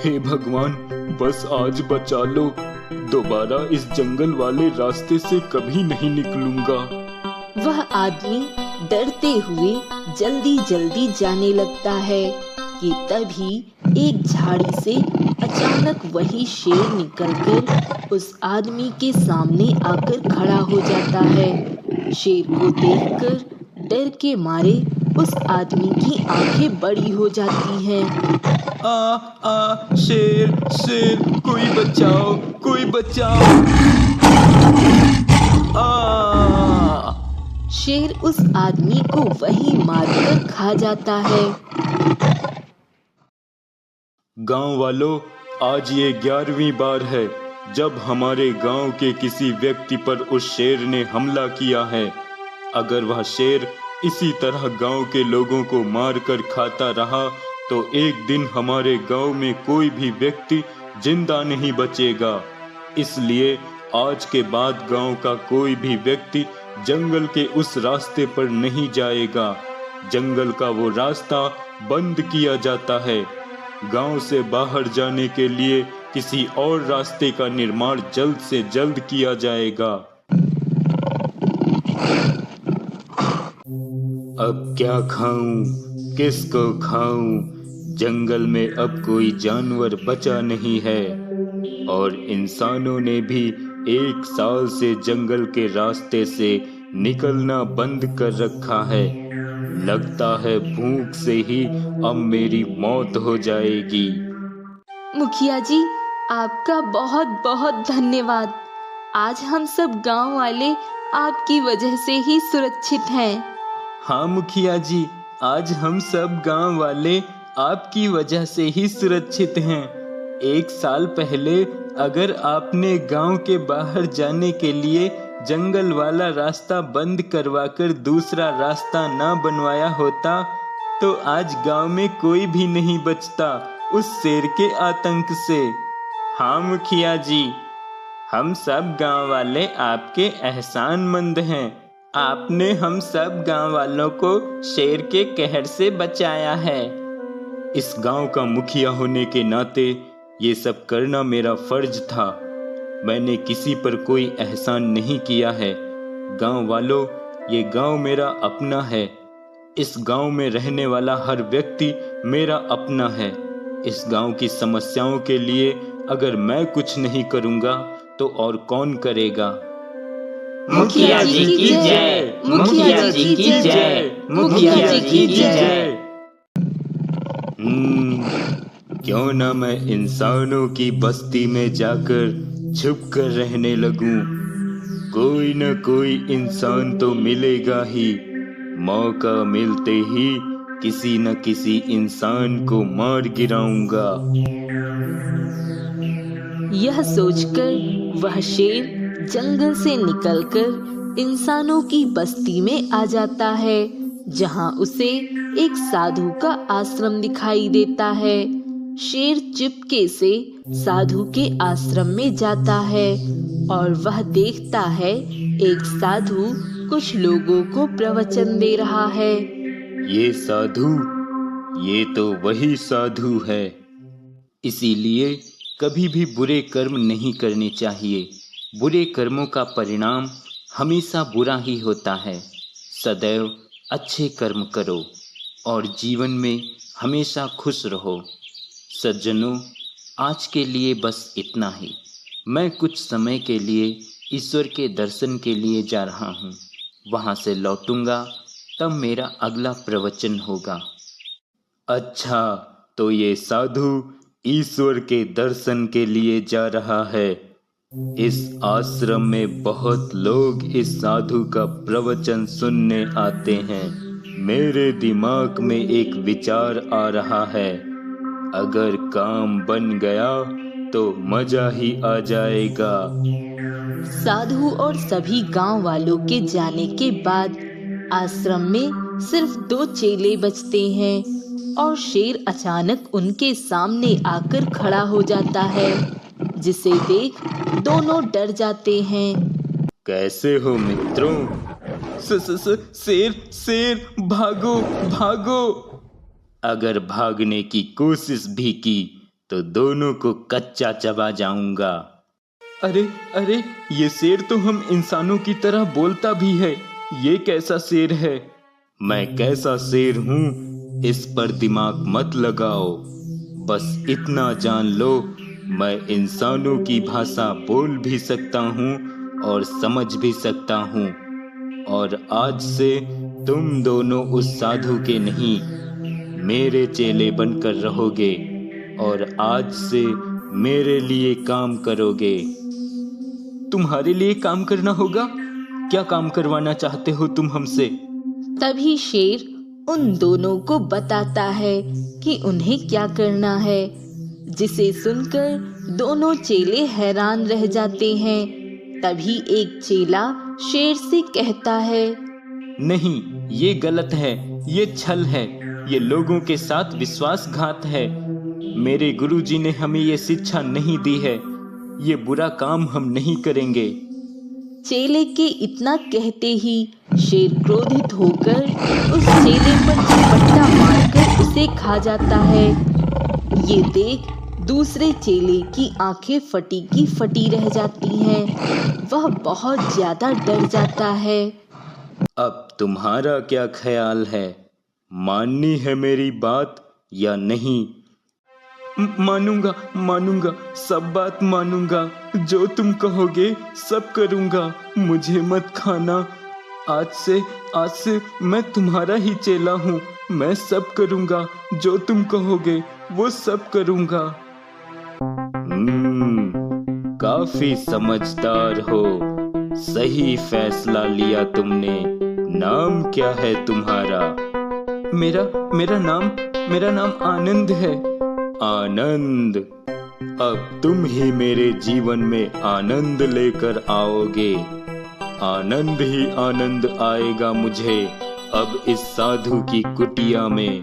हे भगवान, बस आज बचा लो। दोबारा इस जंगल वाले रास्ते से कभी नहीं निकलूंगा। वह आदमी डरते हुए जल्दी जल्दी जाने लगता है कि तभी एक झाड़ी से अचानक वही शेर निकलकर उस आदमी के सामने आकर खड़ा हो जाता है। शेर को देखकर डर के मारे उस आदमी की आंखें बड़ी हो जाती हैं। शेर शेर, कोई बचाओ, कोई बचाओ। शेर उस आदमी को वहीं मारकर खा जाता है। गांव वालों, आज ये 11वीं बार है जब हमारे गांव के किसी व्यक्ति पर उस शेर ने हमला किया है। अगर वह शेर इसी तरह गांव के लोगों को मारकर खाता रहा तो एक दिन हमारे गांव में कोई भी व्यक्ति जिंदा नहीं बचेगा। इसलिए आज के बाद गांव का कोई भी व्यक्ति जंगल के उस रास्ते पर नहीं जाएगा। जंगल का वो रास्ता बंद किया जाता है। गांव से बाहर जाने के लिए किसी और रास्ते का निर्माण जल्द से जल्द किया जाएगा। अब क्या खाऊं, किसको खाऊं? जंगल में अब कोई जानवर बचा नहीं है और इंसानों ने भी 1 साल से जंगल के रास्ते से निकलना बंद कर रखा है। लगता है भूख से ही अब मेरी मौत हो जाएगी। मुखिया जी, आपका बहुत बहुत धन्यवाद। आज हम सब गांव वाले आपकी वजह से ही सुरक्षित हैं। हाँ मुखिया जी, आज हम सब गांव वाले आपकी वजह से ही सुरक्षित हैं। 1 साल पहले अगर आपने गांव के बाहर जाने के लिए जंगल वाला रास्ता बंद करवाकर दूसरा रास्ता ना बनवाया होता तो आज गांव में कोई भी नहीं बचता उस शेर के आतंक से। हाँ मुखिया जी, हम सब गांव वाले आपके एहसानमंद हैं। आपने हम सब गांव वालों को शेर के कहर से बचाया है। इस गांव का मुखिया होने के नाते ये सब करना मेरा फर्ज था। मैंने किसी पर कोई एहसान नहीं किया है। गांव वालों, ये गांव मेरा अपना है। इस गांव में रहने वाला हर व्यक्ति मेरा अपना है। इस गांव की समस्याओं के लिए अगर मैं कुछ नहीं करूंगा तो और कौन करेगा? मुखिया जी की जय, मुखिया जी की जय, मुखिया जी की जय। क्यों ना मैं इंसानों की बस्ती में जाकर छुप कर रहने लगूं। कोई न कोई इंसान तो मिलेगा ही। मौका मिलते ही किसी न किसी इंसान को मार गिराऊंगा। यह सोचकर वह शेर जंगल से निकलकर इंसानों की बस्ती में आ जाता है, जहां उसे एक साधु का आश्रम दिखाई देता है। शेर चुपके से साधु के आश्रम में जाता है और वह देखता है एक साधु कुछ लोगों को प्रवचन दे रहा है। ये साधु, ये तो वही साधु है। इसीलिए कभी भी बुरे कर्म नहीं करने चाहिए। बुरे कर्मों का परिणाम हमेशा बुरा ही होता है। सदैव अच्छे कर्म करो और जीवन में हमेशा खुश रहो। सज्जनों, आज के लिए बस इतना ही। मैं कुछ समय के लिए ईश्वर के दर्शन के लिए जा रहा हूँ। वहाँ से लौटूंगा तब मेरा अगला प्रवचन होगा। अच्छा, तो ये साधु ईश्वर के दर्शन के लिए जा रहा है। इस आश्रम में बहुत लोग इस साधु का प्रवचन सुनने आते हैं। मेरे दिमाग में एक विचार आ रहा है। अगर काम बन गया तो मजा ही आ जाएगा। साधु और सभी गांव वालों के जाने के बाद आश्रम में सिर्फ 2 चेले बचते हैं और शेर अचानक उनके सामने आकर खड़ा हो जाता है, जिसे देख दोनों डर जाते हैं। कैसे हो मित्रों? शेर, भागो भागो। अगर भागने की कोशिश भी की तो दोनों को कच्चा चबा जाऊंगा। अरे अरे, ये शेर तो हम इंसानों की तरह बोलता भी है, ये कैसा शेर है? मैं कैसा शेर हूँ इस पर दिमाग मत लगाओ, बस इतना जान लो, मैं इंसानों की भाषा बोल भी सकता हूँ और समझ भी सकता हूँ। और आज से तुम दोनों उस साधु के नहीं, मेरे चेले बनकर रहोगे और आज से मेरे लिए काम करोगे। तुम्हारे लिए काम करना होगा? क्या काम करवाना चाहते हो तुम हमसे? तभी शेर उन दोनों को बताता है कि उन्हें क्या करना है, जिसे सुनकर दोनों चेले हैरान रह जाते हैं। तभी एक चेला शेर से कहता है, नहीं, ये गलत है, ये छल है, ये लोगों के साथ विश्वासघात है। मेरे गुरुजी ने हमें ये शिक्षा नहीं दी है, ये बुरा काम हम नहीं करेंगे। चेले के इतना कहते ही शेर क्रोधित होकर उस चेले पर झपट्टा मारकर उसे खा जाता है। ये देख दूसरे चेले की आंखें फटी की फटी रह जाती हैं। वह बहुत ज्यादा डर जाता है। अब तुम्हारा क्या ख्याल है, माननी है मेरी बात या नहीं? मानूंगा, मानूंगा, सब बात मानूंगा, जो तुम कहोगे सब करूंगा, मुझे मत खाना। आज से मैं तुम्हारा ही चेला हूँ, मैं सब करूंगा, जो तुम कहोगे वो सब करूंगा। काफी समझदार हो, सही फैसला लिया तुमने। नाम क्या है तुम्हारा? मेरा नाम आनंद है। आनंद, अब तुम ही मेरे जीवन में आनंद लेकर आओगे। आनंद ही आनंद आएगा मुझे अब इस साधु की कुटिया में।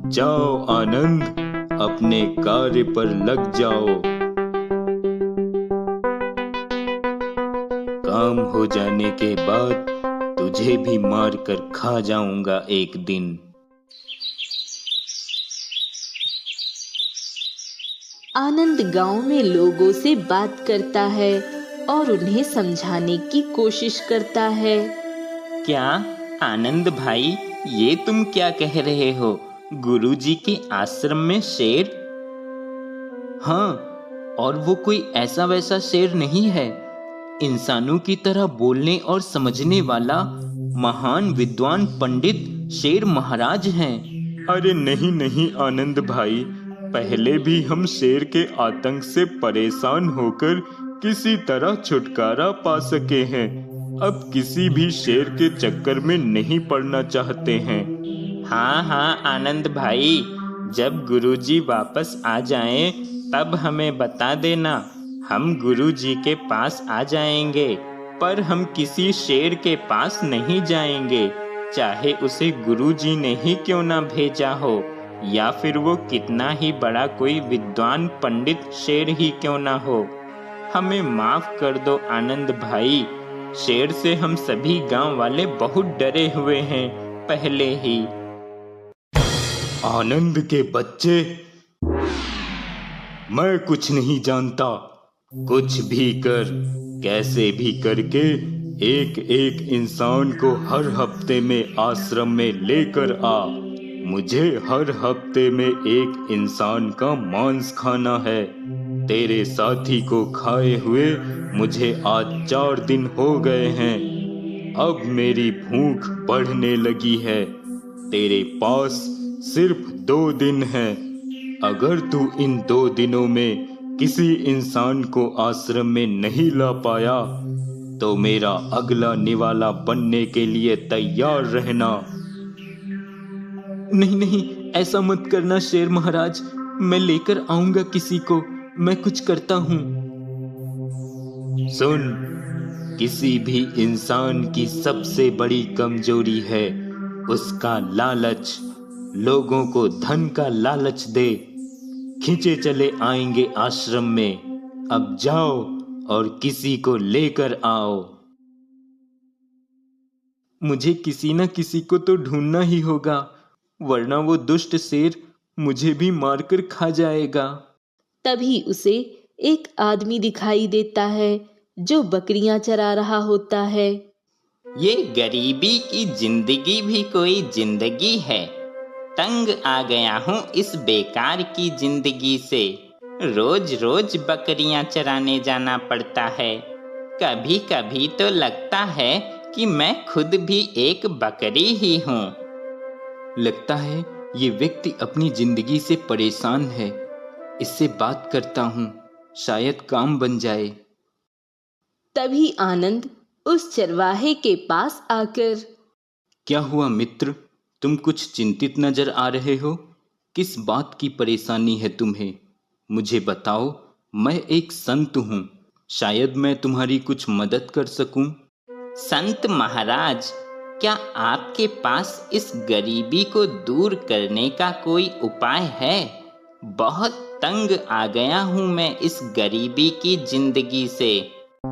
जाओ आनंद, अपने कार्य पर लग जाओ। काम हो जाने के बाद तुझे भी मार कर खा जाऊंगा एक दिन। आनंद गांव में लोगों से बात करता है और उन्हें समझाने की कोशिश करता है। क्या आनंद भाई, ये तुम क्या कह रहे हो? गुरुजी के आश्रम में शेर? हाँ, और वो कोई ऐसा वैसा शेर नहीं है, इंसानों की तरह बोलने और समझने वाला महान विद्वान पंडित शेर महाराज हैं। अरे नहीं नहीं आनंद भाई, पहले भी हम शेर के आतंक से परेशान होकर किसी तरह छुटकारा पा सके हैं। अब किसी भी शेर के चक्कर में नहीं पड़ना चाहते हैं। हाँ हाँ आनंद भाई, जब गुरुजी वापस आ जाएं, तब हमें बता देना, हम गुरुजी के पास आ जाएंगे। पर हम किसी शेर के पास नहीं जाएंगे, चाहे उसे गुरुजी ने ही क्यों ना भेजा हो, या फिर वो कितना ही बड़ा कोई विद्वान पंडित शेर ही क्यों ना हो। हमें माफ कर दो आनंद भाई, शेर से हम सभी गांव वाले बहुत डरे हुए हैं पहले ही। आनंद के बच्चे, मैं कुछ नहीं जानता, कुछ भी कर, कैसे भी करके एक एक इंसान को हर हफ्ते में आश्रम में लेकर आ। मुझे हर हफ्ते में एक इंसान का मांस खाना है। तेरे साथी को खाए हुए मुझे आज 4 दिन हो गए हैं। अब मेरी भूख बढ़ने लगी है। तेरे पास सिर्फ 2 दिन हैं। अगर तू इन 2 दिनों में किसी इंसान को आश्रम में नहीं ला पाया, तो मेरा अगला निवाला बनने के लिए तैयार रहना। नहीं नहीं, ऐसा मत करना शेर महाराज, मैं लेकर आऊंगा किसी को, मैं कुछ करता हूँ। सुन, किसी भी इंसान की सबसे बड़ी कमजोरी है उसका लालच। लोगों को धन का लालच दे, खींचे चले आएंगे आश्रम में। अब जाओ और किसी को लेकर आओ। मुझे किसी न किसी को तो ढूंढना ही होगा, वरना वो दुष्ट शेर मुझे भी मारकर खा जाएगा। तभी उसे एक आदमी दिखाई देता है जो बकरियां चरा रहा होता है। ये गरीबी की जिंदगी भी कोई जिंदगी है। तंग आ गया हूँ इस बेकार की जिंदगी से। रोज रोज बकरियां चराने जाना पड़ता है। कभी कभी तो लगता है कि मैं खुद भी एक बकरी ही हूँ। लगता है ये व्यक्ति अपनी जिंदगी से परेशान है। इससे बात करता हूँ, शायद काम बन जाए। तभी आनंद उस चरवाहे के पास आकर, क्या हुआ मित्र, तुम कुछ चिंतित नजर आ रहे हो? किस बात की परेशानी है तुम्हें? मुझे बताओ, मैं एक संत हूँ, शायद मैं तुम्हारी कुछ मदद कर सकूं। संत महाराज, क्या आपके पास इस गरीबी को दूर करने का कोई उपाय है? बहुत तंग आ गया हूँ मैं इस गरीबी की जिंदगी से।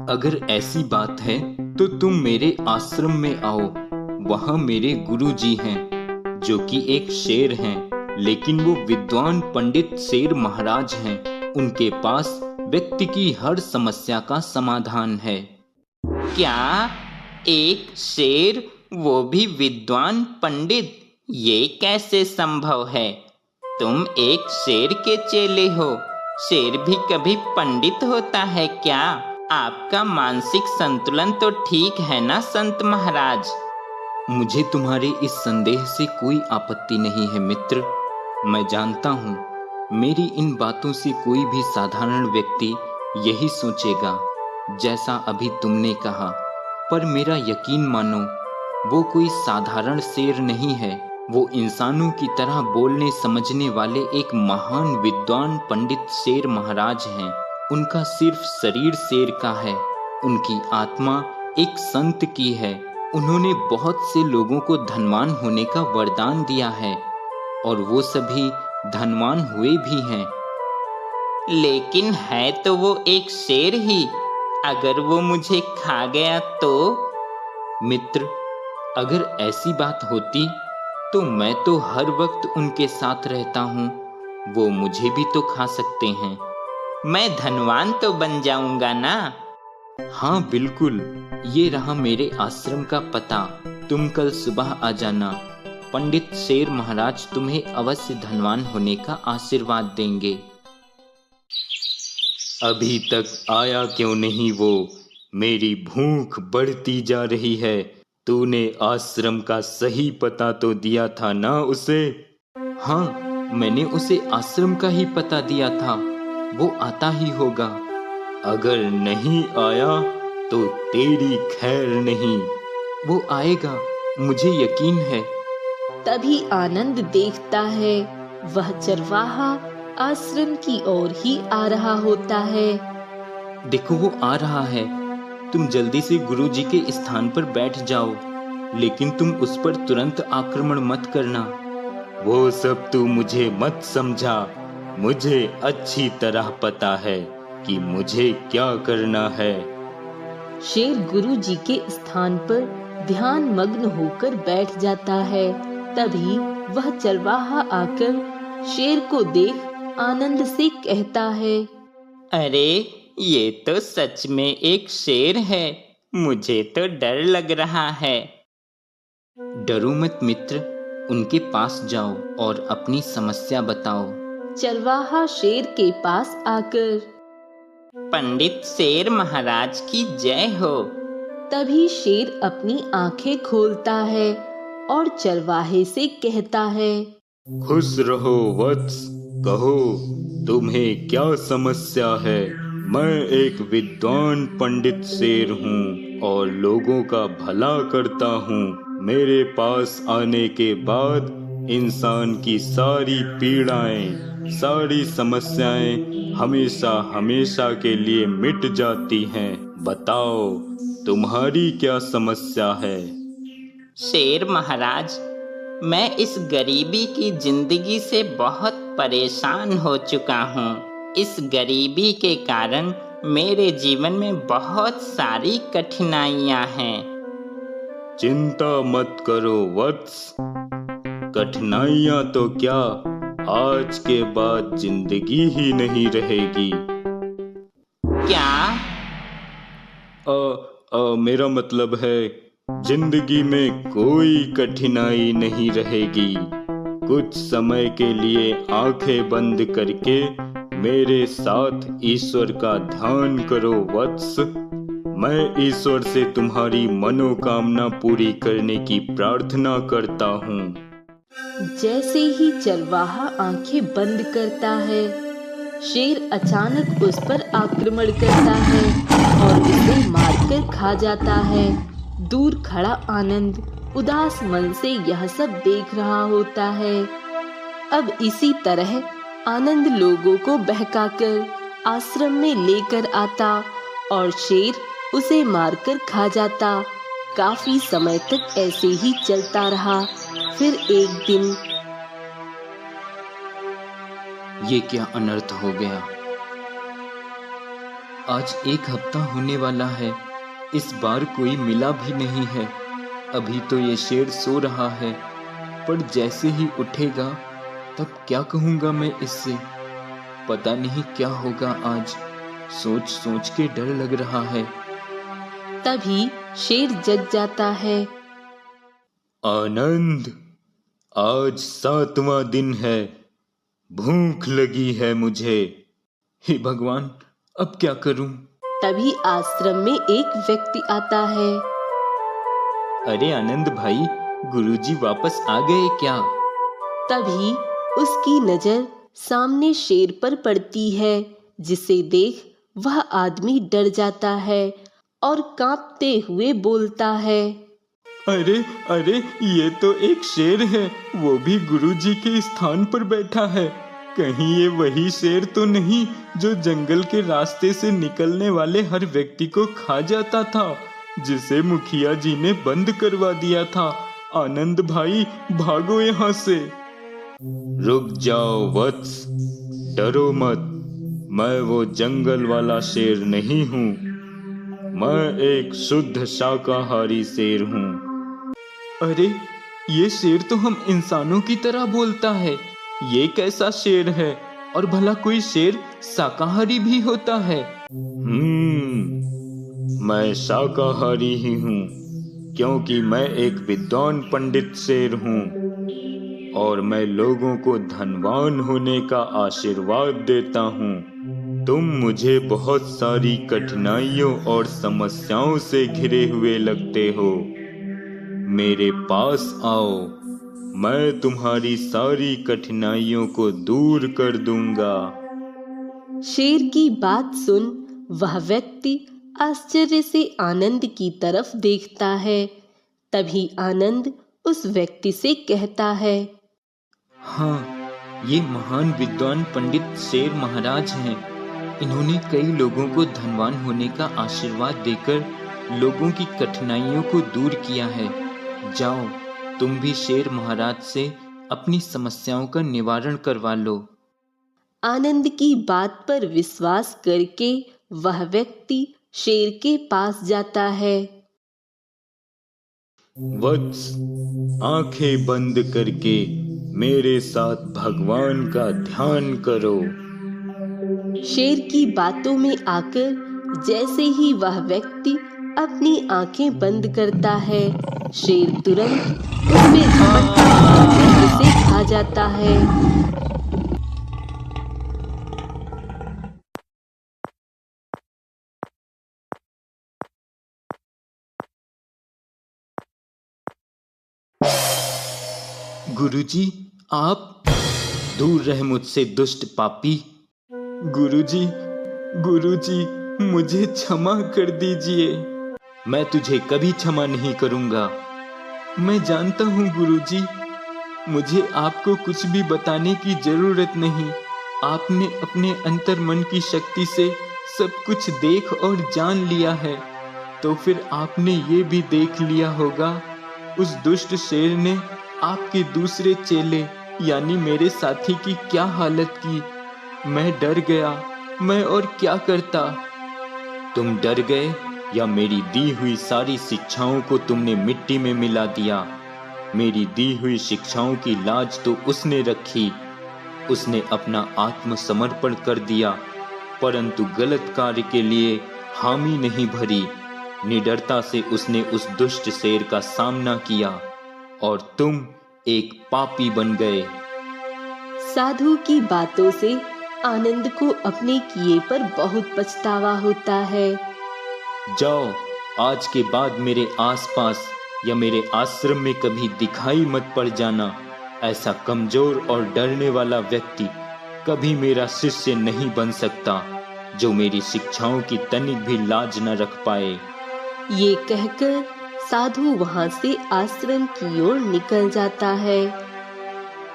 अगर ऐसी बात है तो तुम मेरे आश्रम में आओ। वहाँ मेरे गुरुजी हैं, जो कि एक शेर हैं, लेकिन वो विद्वान पंडित शेर महाराज हैं। उनके पास व्यक्ति की हर समस्या का समाधान है। क्या? एक शेर, वो भी विद्वान पंडित? ये कैसे संभव है? तुम एक शेर के चेले हो। शेर भी कभी पंडित होता है क्या? आपका मानसिक संतुलन तो ठीक है ना संत महाराज? मुझे तुम्हारे इस संदेह से कोई आपत्ति नहीं है मित्र। मैं जानता हूँ मेरी इन बातों से कोई भी साधारण व्यक्ति यही सोचेगा जैसा अभी तुमने कहा, पर मेरा यकीन मानो, वो कोई साधारण शेर नहीं है। वो इंसानों की तरह बोलने समझने वाले एक महान विद्वान पंडित शेर महाराज हैं। उनका सिर्फ शरीर शेर का है, उनकी आत्मा एक संत की है। उन्होंने बहुत से लोगों को धनवान होने का वरदान दिया है और वो सभी धनवान हुए भी हैं। लेकिन है तो वो एक शेर ही। अगर वो मुझे खा गया तो? मित्र, अगर ऐसी बात होती तो मैं तो हर वक्त उनके साथ रहता हूँ। वो मुझे भी तो खा सकते हैं। मैं धनवान तो बन जाऊंगा ना? हाँ बिल्कुल, ये रहा मेरे आश्रम का पता। तुम कल सुबह आ जाना। पंडित शेर महाराज तुम्हें अवश्य धनवान होने का आशीर्वाद देंगे। अभी तक आया क्यों नहीं वो? मेरी भूख बढ़ती जा रही है। तूने आश्रम का सही पता तो दिया था ना उसे? हाँ, मैंने उसे आश्रम का ही पता दिया था। वो आता ही होगा। अगर नहीं आया तो तेरी खैर नहीं। वो आएगा, मुझे यकीन है। तभी आनंद देखता है वह चरवाहा आश्रम की ओर ही आ रहा होता है। देखो, वो आ रहा है। तुम जल्दी से गुरुजी के स्थान पर बैठ जाओ, लेकिन तुम उस पर तुरंत आक्रमण मत करना। वो सब तू मुझे मत समझा। मुझे अच्छी तरह पता है कि मुझे क्या करना है। शेर गुरुजी के स्थान पर ध्यान मग्न होकर बैठ जाता है। तभी वह चरवाहा आकर शेर को देख आनंद से कहता है, अरे ये तो सच में एक शेर है। मुझे तो डर लग रहा है। डरो मत मित्र, उनके पास जाओ और अपनी समस्या बताओ। चरवाहा शेर के पास आकर, पंडित शेर महाराज की जय हो। तभी शेर अपनी आंखें खोलता है और चरवाहे से कहता है, खुश रहो वत्स, कहो तुम्हें क्या समस्या है। मैं एक विद्वान पंडित शेर हूँ और लोगों का भला करता हूँ। मेरे पास आने के बाद इंसान की सारी पीड़ाएं, सारी समस्याएं हमेशा हमेशा के लिए मिट जाती हैं। बताओ, तुम्हारी क्या समस्या है? शेर महाराज, मैं इस गरीबी की जिंदगी से बहुत परेशान हो चुका हूँ। इस गरीबी के कारण मेरे जीवन में बहुत सारी कठिनाइयाँ हैं। चिंता मत करो वत्स, कठिनाइयाँ तो क्या, आज के बाद जिंदगी ही नहीं रहेगी। क्या? मेरा मतलब है जिंदगी में कोई कठिनाई नहीं रहेगी। कुछ समय के लिए आंखें बंद करके मेरे साथ ईश्वर का ध्यान करो वत्स। मैं ईश्वर से तुम्हारी मनोकामना पूरी करने की प्रार्थना करता हूँ। जैसे ही चरवाहा आंखें बंद करता है, शेर अचानक उस पर आक्रमण करता है और उसे मारकर खा जाता है। दूर खड़ा आनंद उदास मन से यह सब देख रहा होता है। अब इसी तरह आनंद लोगों को बहकाकर आश्रम में लेकर आता और शेर उसे मारकर खा जाता। काफी समय तक ऐसे ही चलता रहा। फिर एक दिन ये क्या अनर्थ हो गया। आज 1 हफ्ता होने वाला है, इस बार कोई मिला भी नहीं है। अभी तो ये शेर सो रहा है, पर जैसे ही उठेगा तब क्या कहूँगा मैं इससे। पता नहीं क्या होगा आज। सोच सोच के डर लग रहा है। तभी शेर जग जाता है। आनंद, आज 7वां दिन है। भूख लगी है मुझे। हे भगवान, अब क्या करूं? तभी आश्रम में एक व्यक्ति आता है। अरे आनंद भाई, गुरुजी वापस आ गए क्या? तभी उसकी नजर सामने शेर पर पड़ती है, जिसे देख वह आदमी डर जाता है और कांपते हुए बोलता है। अरे अरे, ये तो एक शेर है, वो भी गुरुजी के स्थान पर बैठा है। कहीं ये वही शेर तो नहीं जो जंगल के रास्ते से निकलने वाले हर व्यक्ति को खा जाता था, जिसे मुखिया जी ने बंद करवा दिया था। आनंद भाई, भागो यहाँ से। रुक जाओ वत्स, डरो मत। मैं वो जंगल वाला शेर नहीं हूँ। मैं एक शुद्ध शाकाहारी शेर हूँ। अरे, ये शेर तो हम इंसानों की तरह बोलता है। ये कैसा शेर है? और भला कोई शेर शाकाहारी भी होता है? मैं शाकाहारी ही हूँ, क्योंकि मैं एक विद्वान पंडित शेर हूँ और मैं लोगों को धनवान होने का आशीर्वाद देता हूँ। तुम मुझे बहुत सारी कठिनाइयों और समस्याओं से घिरे हुए लगते हो। मेरे पास आओ, मैं तुम्हारी सारी कठिनाइयों को दूर कर दूंगा। शेर की बात सुन वह व्यक्ति आश्चर्य से आनंद की तरफ देखता है। तभी आनंद उस व्यक्ति से कहता है। हाँ, ये महान विद्वान पंडित शेर महाराज हैं। इन्होंने कई लोगों को धनवान होने का आशीर्वाद देकर लोगों की कठिनाइयों को दूर किया है। जाओ, तुम भी शेर महाराज से अपनी समस्याओं का निवारण करवा लो। आनंद की बात पर विश्वास करके वह व्यक्ति शेर के पास जाता है। वत्स, आंखें बंद करके मेरे साथ भगवान का ध्यान करो। शेर की बातों में आकर जैसे ही वह व्यक्ति अपनी आंखें बंद करता है, शेर तुरंत उसमें झपटकर उसे खा जाता है। गुरुजी, आप दूर रहे मुझसे दुष्ट पापी। गुरुजी, गुरुजी, मुझे क्षमा कर दीजिए। मैं तुझे कभी क्षमा नहीं करूंगा। मैं जानता हूँ गुरुजी, मुझे आपको कुछ भी बताने की जरूरत नहीं। आपने अपने अंतर मन की शक्ति से सब कुछ देख और जान लिया है। तो फिर आपने ये भी देख लिया होगा, उस दुष्ट शेर ने आपके दूसरे चेले यानी मेरे साथी की क्या हालत की। मैं डर गया, मैं और क्या करता। तुम डर गए या मेरी दी हुई सारी शिक्षाओं को तुमने मिट्टी में मिला दिया? मेरी दी हुई शिक्षाओं की लाज तो उसने रखी उसने अपना आत्मसमर्पण कर दिया, परंतु गलत कार्य के लिए हामी नहीं भरी। निडरता से उसने उस दुष्ट शेर का सामना किया और तुम एक पापी बन गए। साधु की बातों से आनंद को अपने किए पर बहुत पछतावा होता है। जाओ, आज के बाद मेरे आसपास या मेरे आश्रम में कभी दिखाई मत पड़ जाना। ऐसा कमजोर और डरने वाला व्यक्ति कभी मेरा शिष्य नहीं बन सकता, जो मेरी शिक्षाओं की तनिक भी लाज न रख पाए। ये कहकर साधु वहां से आश्रम की ओर निकल जाता है।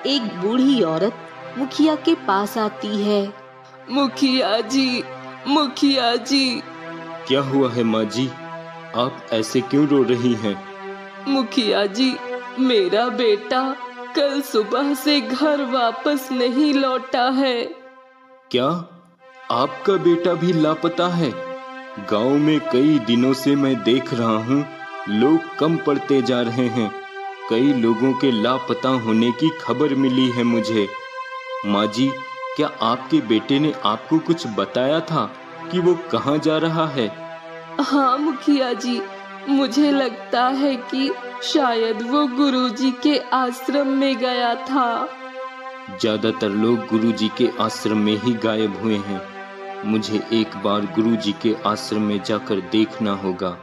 एक बूढ़ी औरत मुखिया के पास आती है। मुखिया जी, मुखिया जी। क्या हुआ है माँ जी? आप ऐसे क्यों रो रही हैं? मुखिया जी, मेरा बेटा कल सुबह से घर वापस नहीं लौटा है। क्या आपका बेटा भी लापता है? गांव में कई दिनों से मैं देख रहा हूँ, लोग कम पड़ते जा रहे हैं। कई लोगों के लापता होने की खबर मिली है मुझे। माँ जी, क्या आपके बेटे ने आपको कुछ बताया था कि वो कहाँ जा रहा है? हाँ मुखिया जी, मुझे लगता है कि शायद वो गुरुजी के आश्रम में गया था। ज्यादातर लोग गुरुजी के आश्रम में ही गायब हुए हैं। मुझे एक बार गुरुजी के आश्रम में जाकर देखना होगा।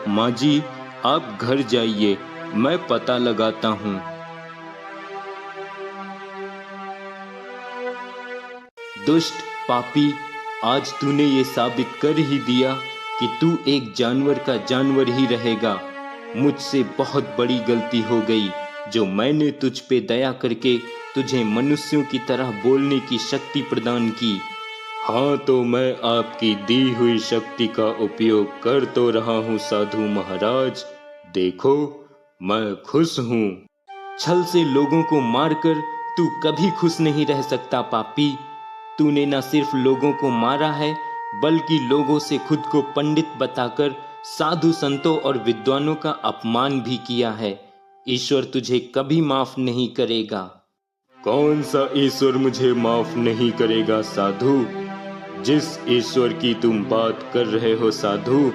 माँ जी, आप घर जाइए, मैं पता लगाता हूँ। दुष्ट पापी, आज तूने ये साबित कर ही दिया कि तू एक जानवर का जानवर ही रहेगा। मुझसे बहुत बड़ी गलती हो गई जो मैंने तुझ पे दया करके तुझे मनुष्यों की तरह बोलने की शक्ति प्रदान की। हाँ, तो मैं आपकी दी हुई शक्ति का उपयोग कर तो रहा हूँ साधु महाराज। देखो, मैं खुश हूँ। छल से लोगों को मारकर तू कभी खुश नहीं रह सकता पापी। तूने न सिर्फ लोगों को मारा है, बल्कि लोगों से खुद को पंडित बताकर साधु संतों और विद्वानों का अपमान भी किया है। ईश्वर तुझे कभी माफ नहीं करेगा। कौन सा ईश्वर मुझे माफ नहीं करेगा साधु? जिस ईश्वर की तुम बात कर रहे हो साधु,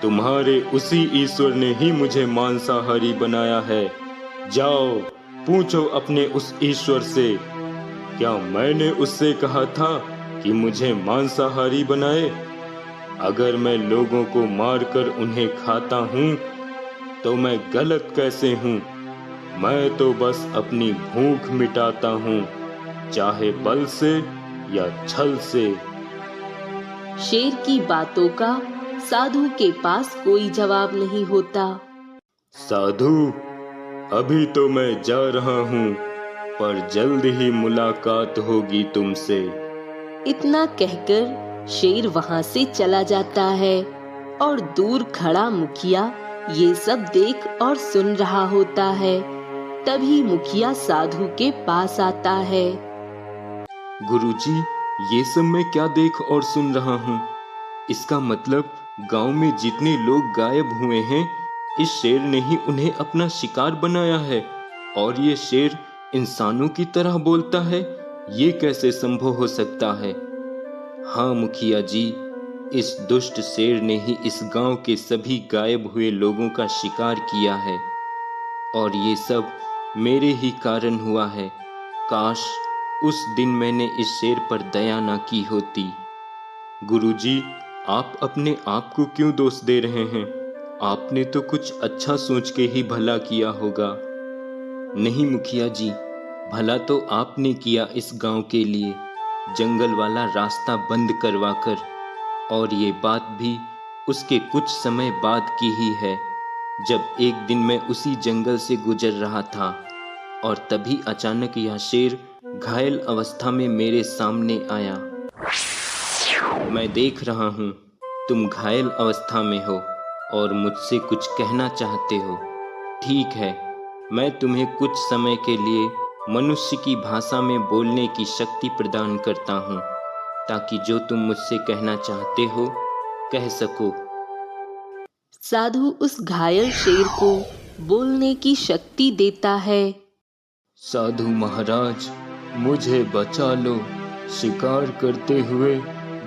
तुम्हारे उसी ईश्वर ने ही मुझे मांसाहारी बनाया है। जाओ, पूछो अपने उस ईश्वर से, क्या मैंने उससे कहा था कि मुझे मांसाहारी बनाए? अगर मैं लोगों को मारकर उन्हें खाता हूँ तो मैं गलत कैसे हूँ? मैं तो बस अपनी भूख मिटाता हूँ, चाहे बल से या छल से। शेर की बातों का साधु के पास कोई जवाब नहीं होता। साधु, अभी तो मैं जा रहा हूँ, पर जल्द ही मुलाकात होगी तुमसे। इतना कहकर शेर वहां से चला जाता है और दूर खड़ा मुखिया ये सब देख और सुन रहा होता है। तभी मुखिया साधु के पास आता है। गुरुजी, ये सब मैं क्या देख और सुन रहा हूँ? इसका मतलब गांव में जितने लोग गायब हुए हैं, इस शेर ने ही उन्हें अपना शिकार बनाया है, और ये शेर इंसानों की तरह बोलता है। ये कैसे संभव हो सकता है? हाँ मुखिया जी, इस दुष्ट शेर ने ही इस गांव के सभी गायब हुए लोगों का शिकार किया है, और ये सब मेरे ही कारण हुआ है। काश उस दिन मैंने इस शेर पर दया ना की होती। गुरुजी, आप अपने आप को क्यों दोष दे रहे हैं? आपने तो कुछ अच्छा सोच के ही भला किया होगा। नहीं मुखिया जी, भला तो आपने किया इस गांव के लिए, जंगल वाला रास्ता बंद करवाकर, और ये बात भी उसके कुछ समय बाद की ही है, जब एक दिन मैं उसी जंगल से गुजर रहा था और तभी अचानक यह शेर घायल अवस्था में मेरे सामने आया। मैं देख रहा हूँ तुम घायल अवस्था में हो और मुझसे कुछ कहना चाहते हो। ठीक है, मैं तुम्हें कुछ समय के लिए मनुष्य की भाषा में बोलने की शक्ति प्रदान करता हूँ, ताकि जो तुम मुझसे कहना चाहते हो कह सको। साधु उस घायल शेर को बोलने की शक्ति देता है। साधु महाराज, मुझे बचा लो। शिकार करते हुए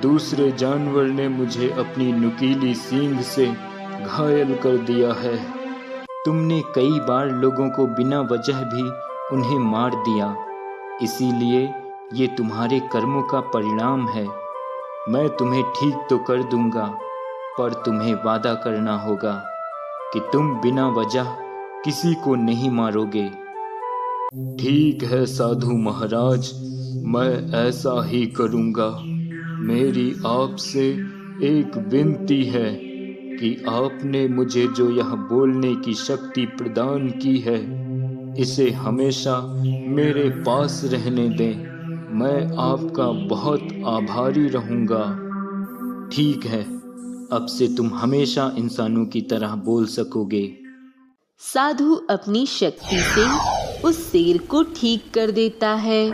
दूसरे जानवर ने मुझे अपनी नुकीली सींग से घायल कर दिया है। तुमने कई बार लोगों को बिना वजह भी उन्हें मार दिया, इसीलिए ये तुम्हारे कर्मों का परिणाम है। मैं तुम्हें ठीक तो कर दूंगा, पर तुम्हें वादा करना होगा कि तुम बिना वजह किसी को नहीं मारोगे। ठीक है साधु महाराज, मैं ऐसा ही करूंगा। मेरी आपसे एक विनती है कि आपने मुझे जो यह बोलने की शक्ति प्रदान की है, इसे हमेशा मेरे पास रहने दें। मैं आपका बहुत आभारी रहूंगा। ठीक है, अब से तुम हमेशा इंसानों की तरह बोल सकोगे। साधु अपनी शक्ति से उस शेर को ठीक कर देता है।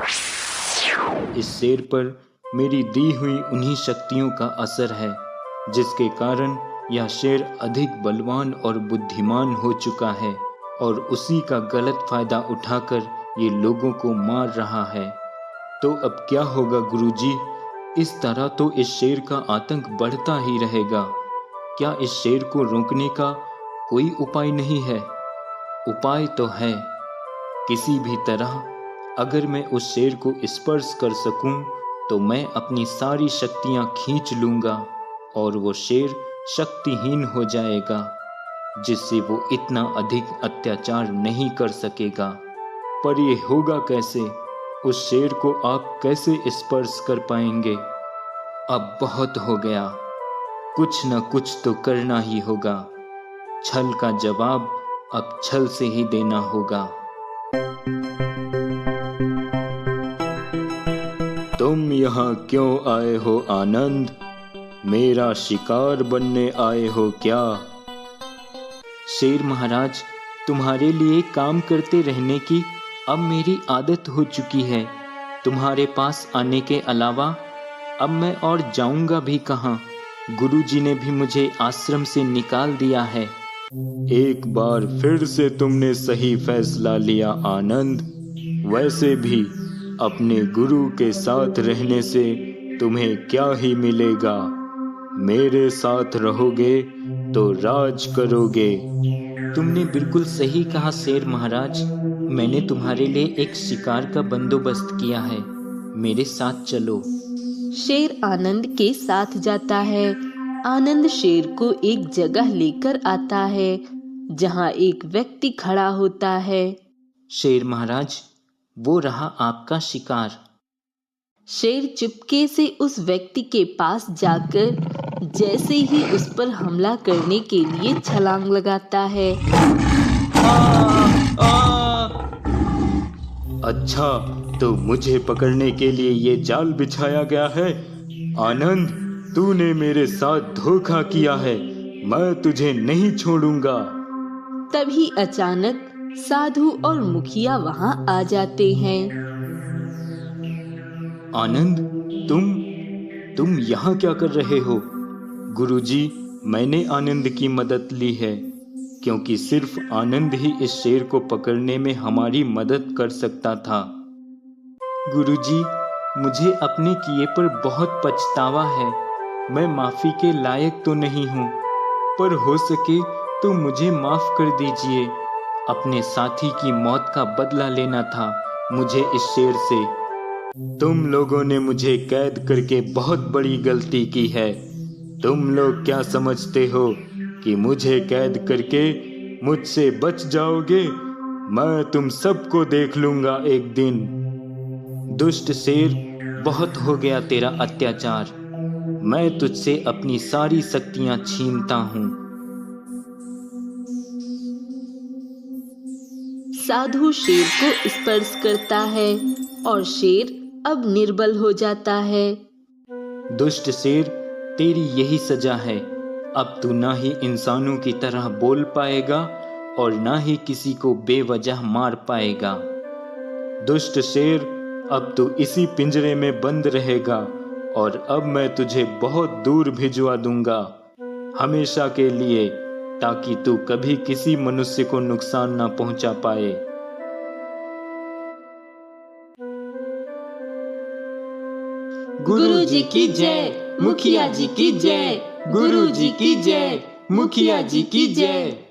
इस शेर पर मेरी दी हुई उन्हीं शक्तियों का असर है, जिसके कारण यह शेर अधिक बलवान और बुद्धिमान हो चुका है और उसी का गलत फायदा उठाकर ये लोगों को मार रहा है। तो अब क्या होगा गुरुजी? इस तरह तो इस शेर का आतंक बढ़ता ही रहेगा। क्या इस शेर को रोकने का कोई उपाय नहीं है? उपाय तो है। किसी भी तरह अगर मैं उस शेर को स्पर्श कर सकूं, तो मैं अपनी सारी शक्तियां खींच लूंगा और वो शेर शक्तिहीन हो जाएगा, जिससे वो इतना अधिक अत्याचार नहीं कर सकेगा। पर ये होगा कैसे? उस शेर को आप कैसे स्पर्श कर पाएंगे? अब बहुत हो गया, कुछ न कुछ तो करना ही होगा। छल का जवाब अब छल से ही देना होगा। तुम यहाँ क्यों आए हो आनंद? मेरा शिकार बनने आए हो क्या? शेर महाराज, तुम्हारे लिए काम करते रहने की अब मेरी आदत हो चुकी है। तुम्हारे पास आने के अलावा अब मैं और जाऊंगा भी कहाँ? गुरुजी ने भी मुझे आश्रम से निकाल दिया है। एक बार फिर से तुमने सही फैसला लिया आनंद। वैसे भी अपने गुरु के साथ रहने से तुम्हें क्या ही मिलेगा? मेरे साथ रहोगे तो राज करोगे। तुमने बिल्कुल सही कहा शेर महाराज। मैंने तुम्हारे लिए एक शिकार का बंदोबस्त किया है, मेरे साथ चलो। शेर आनंद के साथ जाता है। आनंद शेर को एक जगह लेकर आता है जहाँ एक व्यक्ति खड़ा होता है। शेर महाराज, वो रहा आपका शिकार। शेर चुपके से उस व्यक्ति के पास जाकर जैसे ही उस पर हमला करने के लिए छलांग लगाता है। अच्छा, तो मुझे पकड़ने के लिए ये जाल बिछाया गया है। आनंद, तूने मेरे साथ धोखा किया है। मैं तुझे नहीं छोड़ूंगा। तभी अचानक साधु और मुखिया वहां आ जाते हैं। आनंद, तुम यहाँ क्या कर रहे हो? गुरुजी, मैंने आनंद की मदद ली है, क्योंकि सिर्फ आनंद ही इस शेर को पकड़ने में हमारी मदद कर सकता था। गुरुजी, मुझे अपने किए पर बहुत पछतावा है। मैं माफी के लायक तो नहीं हूँ, पर हो सके तो मुझे माफ कर दीजिए। अपने साथी की मौत का बदला लेना था मुझे इस शेर से। तुम लोगों ने मुझे कैद करके बहुत बड़ी गलती की है। तुम लोग क्या समझते हो कि मुझे कैद करके मुझसे बच जाओगे? मैं तुम सबको देख लूंगा एक दिन। दुष्ट शेर, बहुत हो गया तेरा अत्याचार। मैं तुझसे अपनी सारी शक्तियां छीनता हूँ। साधु शेर को स्पर्श करता है और शेर अब निर्बल हो जाता है। दुष्ट शेर, तेरी यही सजा है। अब तू ना ही इंसानों की तरह बोल पाएगा और ना ही किसी को बेवजह मार पाएगा। दुष्ट शेर, अब तू इसी पिंजरे में बंद रहेगा और अब मैं तुझे बहुत दूर भिजवा दूंगा, हमेशा के लिए, ताकि तू कभी किसी मनुष्य को नुकसान ना पहुंचा पाए। गुरु जी की जय, मुखिया जी की जय, गुरु जी की जय, मुखिया जी की जय।